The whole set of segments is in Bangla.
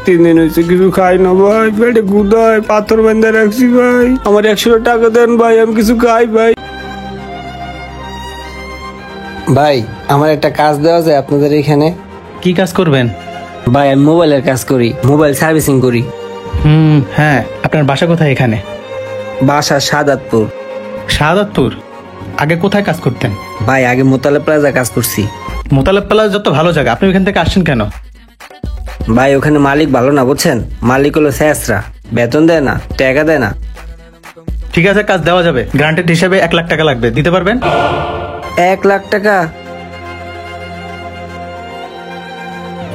3 দিন হয়েছে কিছু খাই না ভাই, পেটে গুদায় পাথর বেঁধে রাখছি ভাই। আমার 100 টাকা দেন ভাই, আমি কিছু খাই ভাই। ভাই আমার একটা কাজ দেওয়া যায় আপনাদের এখানে? কি কাজ করবেন? ভাই আমি মোবাইলের কাজ করি, মোবাইল সার্ভিসিং করি। হ্যাঁ, আপনার বাসা কোথায়? এখানে বাসা সাদাতপুর। শাহাদাতপুর? আগে কোথায় কাজ করতেন? ভাই আগে মোতালে প্লাজা কাজ করছি। মোতালেব প্লাজা যত ভালো জায়গা, আপনি ওইখান থেকে আসছেন কেন? ভাই ওখানে মালিক ভালো না, বুঝছেন? মালিক হলো শেষরা, বেতন দেয় না, টাকা দেয় না। ঠিক আছে, কাজ দেওয়া যাবে। গ্রান্টেড হিসেবে 1 লাখ টাকা লাগবে, দিতে পারবেন? 1 লাখ টাকা?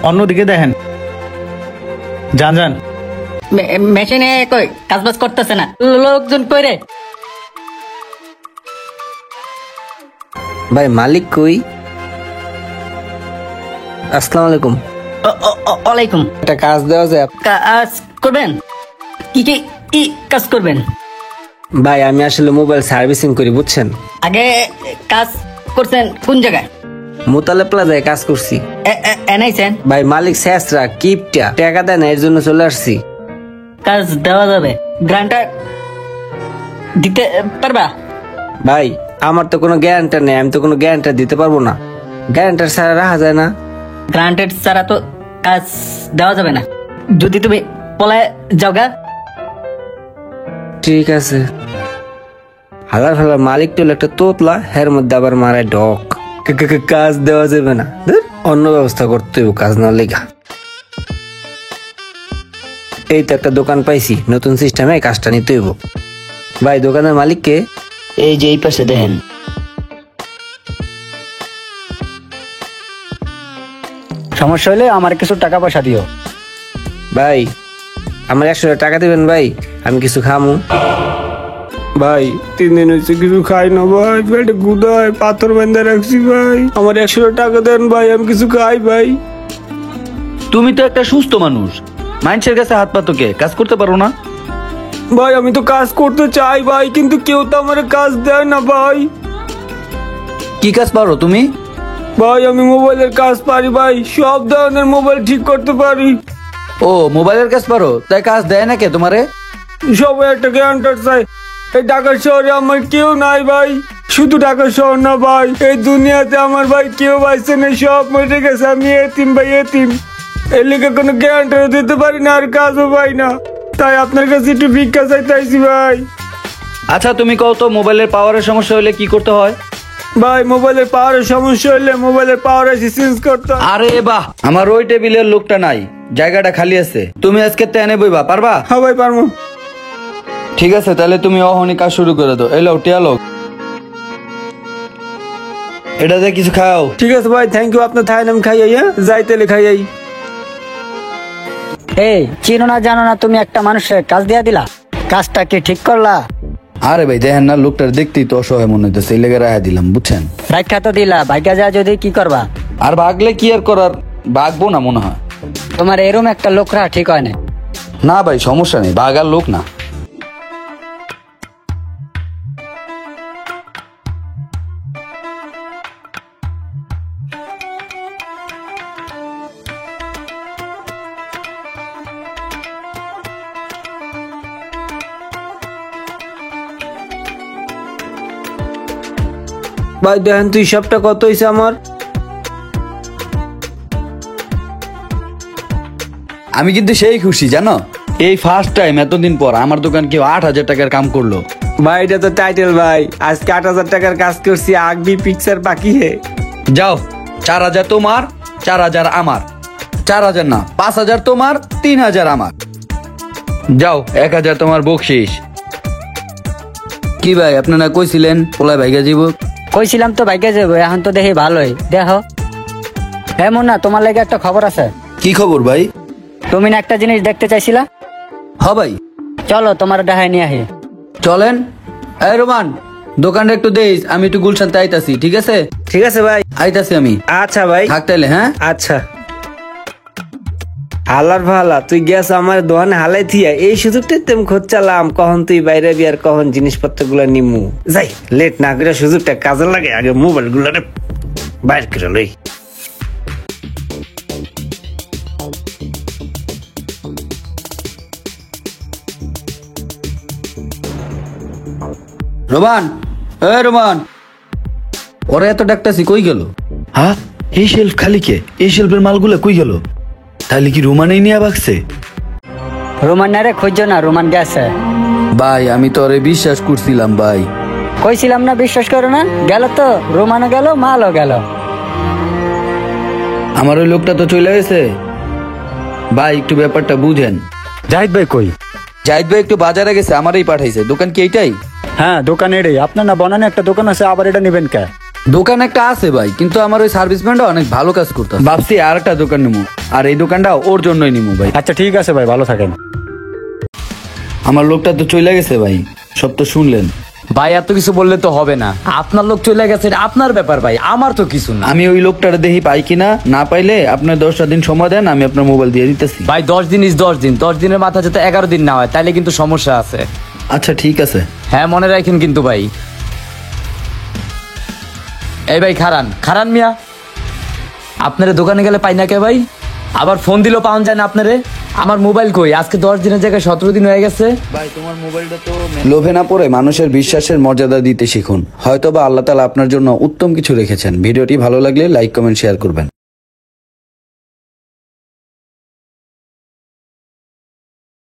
অন্যদিকে দেখেন, যান যান। মেশিনে কই কাজ বাজ করতেছে না, লোকজন কইরে। ভাই মালিক কই? আসসালামু আলাইকুম। ওয়ালাইকুম। একটা কাজ দেওয়া যায়? কাজ করবেন? কি কি কি কাজ করবেন? ভাই আমি আসলে মোবাইল সার্ভিসিং করি, বুঝছেন? আগে কাজ করছেন কোন জায়গায়? মোতালে প্লাজায় কাজ করছি। এনাইছেন? ভাই মালিক শেষরা, কিপটা, টাকা দেয় না, এর জন্য চলে আসছি। কাজ দেওয়া যাবে, গ্রান্টার দিতে পারবা? ভাই আমার তো কোনো গ্যারান্টার নেই, আমি তো কোনো গ্যারান্টার দিতে পারবো না। গ্যারান্টার ছাড়া রাখা যায় না। গ্রান্টেড ছাড়া তো কাজ দেওয়া যাবে না, যদি তুমি পলায় যাওগা। ঠিক আছে। হালার হালার মালিক তো একটা তোতলা, হের মধ্যে আবার মারায় ডক। কাজ দেওয়া যাবে না, ধুর, অন্য ব্যবস্থা করতে হইব কাজ না লেগা। এই তো একটা দোকান পাইছি, নতুন সিস্টেমে কাজটা নিতে হইব। ভাই দোকানের মালিক কে? এই যে এই পাশে দেখেন। সমস্যা হলে আমার কিছু টাকা পয়সা দিও। ভাই আমার 100 টাকা দিবেন ভাই, আমি কিছু খামু। ভাই 3 দিন হয়েছে কিছু খাই না ভাই, পেটে গুদায় পাথর বেঁধে রাখছি ভাই। আমার 100 টাকা দেন ভাই, আমি কিছু খাই ভাই। তুমি তো একটা সুস্থ মানুষ, মানুষের কাছে হাত পাতোকে কাজ করতে পারো না? ভাই আমি তো কাজ করতে চাই ভাই, কিন্তু কেউ তো আমার কাজ দেয় না ভাই। কি কাজ পারো তুমি? ভাই আমি মোবাইলের কাজ পারি ভাই, সব ধরনের মোবাইল ঠিক করতে পারি। ও মোবাইলের কাজ পারো, তাই কাজ দেয় না কে তোমারে? সবাই একটা গ্যারান্টার চাই। এই ঢাকা শহরে আমার কেউ নাই ভাই, শুধু ঢাকা শহর না ভাই, এই দুনিয়াতে আমার ভাই কেউ বাইছে না, সব মরে গেছে। আমি এতিম ভাই, এতিম। এর লিগে কোনো গ্যারান্টার দিতে পারি না, আর কাজও পাই না, তাই আপনার কাছে একটু ভিক্ষা চাইতে আইছি ভাই। আচ্ছা তুমি কও তো, মোবাইলের পাওয়ারের সমস্যা হলে কি করতে হয়? ভাই মোবাইলের পাওয়ারের সমস্যা হলে মোবাইলের পাওয়ার এসে চেঞ্জ করতে হয়। আরে বাহ, আমার ওই টেবিলের লোকটা নাই, জায়গাটা খালি আছে, তুমি আজকে টেনে বইবা, পারবা? হ্যাঁ ভাই পারবো। ঠিক আছে, তাহলে তুমি অহনি কাজ শুরু করে দাও। এলো টিয়া লোক, এটাতে কিছু খাও। ঠিক আছে ভাই, থ্যাংক ইউ। আপনার থাই নাম খাই, হ্যাঁ যাই তেলে খাই। এই চিনো না জানো না, তুমি একটা মানুষের কাজ দিয়া দিলা, কাজটা কি ঠিক করলা? আরে ভাই দেখেন না, লোকটার দেখতেই তো অসহায় মনে হইতেছে, এই লেগে রাখা দিলাম, বুঝছেন? রাখা তো দিলা, ভাগ্যা যা যদি কি করবা? আর ভাগলে কি আর করার, ভাগবো না মনে হয়। তোমার এরম একটা লোক রাখা ঠিক হয় না। না ভাই সমস্যা নেই, ভাগার লোক না। ভাই দেখেন তুই সবটা কত হয়েছে আমার? আমি কিন্তু সেই খুশি জানো, এই ফার্স্ট টাইম এতদিন পর আমার দোকান কেউ 8,000 টাকার কাম করলো। ভাই এটা তো টাইটেল ভাই, আজকে 8,000 টাকার কাজ করছি, আগবি পিকচার বাকি হে। যাও, 4,000 তোমার, 4,000 আমার। 4,000 না, 5,000 তোমার, 3,000 আমার। যাও, 1,000 তোমার বকশিস। কি ভাই আপনারা কইছিলেন পোলায় ভাইগা জীব? কইছিলাম তো ভাগ্যা যাবো, এখন তো দেখি ভালোই। দেখো হ্যাঁ না, তোমার লাগে একটা খবর আছে। কি খবর ভাই? তুমি না একটা জিনিস দেখতে চাইছিলা? হ ভাই, চলো তোমার দেখায় নিয়ে আহি। চলেন। এই রোমান, দোকানটা একটু দেইস, আমি একটু গুলশানতে আইতাছি, ঠিক আছে? ঠিক আছে ভাই, আইতাছি আমি। আচ্ছা ভাই, থাকতাইলে, হ্যাঁ আচ্ছা। হালার ভালা, তুই গেছ আমার দোকানে হালাই থিয়া, এই সুযোগটা তেম খোঁজচালাম, কখন তুই বাইরে বিয়ার, কখন জিনিসপত্র গুলা নিমু। যাই লেট না করে সুযোগটা কাজে লাগে, আগে মোবাইল গুলা বাইর করে লই। রোমান, এ রোমান, ওরা এত ডাকতাছি কই গেল? হ্যাঁ, এই শেলফ খালি কে? এই শেলফের মালগুলো কই গেল? তাহলে কি রোমানেই নিয়ে ভাগছে? রোমান না রে, খুঁজছো না, রোমান গেছে। ভাই আমি তো ওরে বিশ্বাস করছিলাম ভাই। কইছিলাম না বিশ্বাস করো না, গেল তো, রোমানও গেল, মালও গেল। আমার ওই লোকটা তো চলে গেছে ভাই, একটু ব্যাপারটা বুঝেন। জাহিদ ভাই কই? জাহিদ ভাই একটু বাজারে গেছে, আমারই পাঠাইছে। দোকান কি এইটাই? হ্যাঁ, দোকান এটাই। আপনার না বনানে একটা দোকান আছে, আবার এটা নেবেন কে? দোকান একটা আছে ভাই, কিন্তু আমার ওই সার্ভিসম্যানটা অনেক ভালো কাজ করতে, ভাবছি আর একটা দোকান নিবো, আর এই দোকানটা ওর জন্যই নিবো ভাই। আচ্ছা ঠিক আছে ভাই, ভালো থাকেন। আমার লোকটা তো চলে গেছে ভাই, সব তো শুনলেন। ভাই এত কিছু বললে তো হবে না, আপনার লোক চলে গেছে, এটা আপনার ব্যাপার ভাই, আমার তো কিছু না। আমি ওই লোকটার দেখি পাই কিনা, না পাইলে আপনার 10টা দিন সময় দেন, আমি আপনার মোবাইল দিয়ে দিতেছি। ভাই 10 দিন ইজ 10 দিন, 10 দিনের মাথা যাতে 11 দিন না হয়, তাইলে কিন্তু সমস্যা আছে। আচ্ছা ঠিক আছে। হ্যাঁ মনে রাখেন কিন্তু ভাই। এই ভাই খারান, খারান মিয়া, আপনারে দোকানে গেলে পাই না কে ভাই? আবার ফোন দিলেও পাওয়া যায় না আপনারে। আমার মোবাইল কই? আজকে 10 দিনের জায়গায় 17 দিন হয়ে গেছে। ভাই তোমার মোবাইলটা তো লোভে না পড়ে মানুষের বিশ্বাসের মর্যাদা দিতে শিখুন। হয়তোবা আল্লাহ তাআলা আপনার জন্য উত্তম কিছু রেখেছেন। ভিডিওটি ভালো লাগলে লাইক কমেন্ট শেয়ার করবেন।